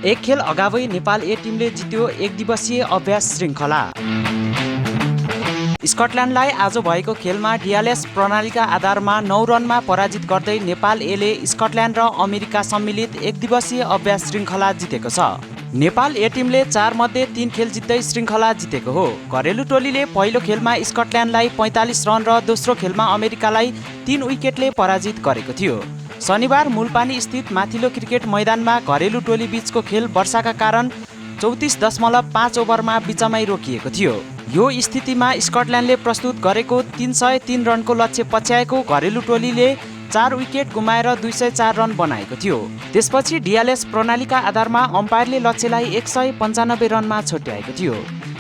एक खेल अगावै नेपाल ए टिमले जित्यो एक दिवसीय अभ्यास श्रृङ्खला। स्कटल्यान्डलाई आज भएको खेलमा डिआरएस प्रणालीका आधारमा 9 रनमा पराजित गर्दै नेपाल एले स्कटल्यान्ड र अमेरिका सम्मिलित एक दिवसीय अभ्यास श्रृङ्खला जितेको छ। नेपाल ए टिमले 4 मध्ये 3 खेल जित्दै श्रृङ्खला जितेको हो। घरेलु टोलीले पहिलो खेलमा स्कटल्यान्डलाई 45 रन र दोस्रो खेलमा अमेरिकालाई 3 विकेटले पराजित गरेको थियो। शनिबार मूलपानी स्थित माथिल्लो क्रिकेट मैदानमा घरेलु टोली बीचको खेल वर्षाका कारण 34.5 ओभरमा बिचमै रोकिएको थियो। यो स्थितिमा स्कटल्यान्डले प्रस्तुत गरेको 303 रनको लक्ष्य पछ्याएको घरेलु टोलीले 4 विकेट गुमाएर 204 रन बनाएको थियो। त्यसपछि डिआरएस प्रणालीका आधारमा अम्पायरले लक्ष्यलाई 195 रनमा छुट्याएको थियो,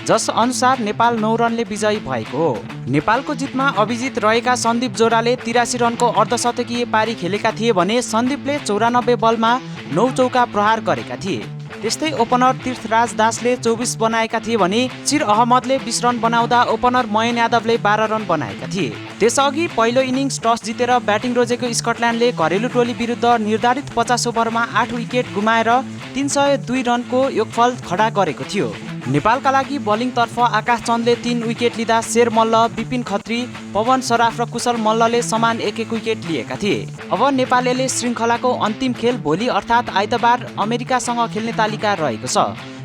जस अनुसार नेपाल 9 रनले विजयी भएको हो। नेपालको जितमा अभिजित रहेका सन्दीप जोराले 83 रनको अर्धशतकीय पारी खेलेका थिए भने सन्दीपले 94 बलमा 9 चौका प्रहार गरेका थिए। त्यस्तै ओपनर तीर्थराज दासले 24 बनाएका थिए भने चिर अहमदले 20 रन बनाउँदा ओपनर मयन यादवले 12 रन बनाएका थिए। त्यसअघि पहिलो इनिङ्स टस जितेर ब्याटिङ रोजेको स्कटल्यान्डले घरेलु टोली विरुद्ध निर्धारित 50 ओभरमा 8 विकेट गुमाएर 302 रनको योगफल खडा गरेको थियो। नेपालका लागि बलिङतर्फ आकाश चन्दले 3 विकेट लिँदा शेर मल्ल, विपिन खत्री, पवन सराफ र कुशल मल्लले समान 1-1 विकेट लिएका थिए। अब नेपालले श्रृङ्खलाको अन्तिम खेल भोलि अर्थात् आइतबार अमेरिकासँग खेल्ने तालिका रहेको छ।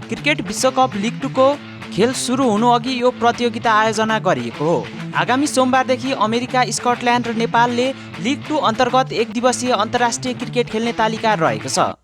क्रिकेट विश्वकप लिग 2 को खेल सुरु हुनु अघि यो प्रतियोगिता आयोजना गरिएको हो। आगामी सोमबारदेखि अमेरिका, स्कटल्यान्ड र नेपालले लिग 2 अन्तर्गत एक दिवसीय अन्तर्राष्ट्रिय क्रिकेट खेल्ने तालिका रहेको छ।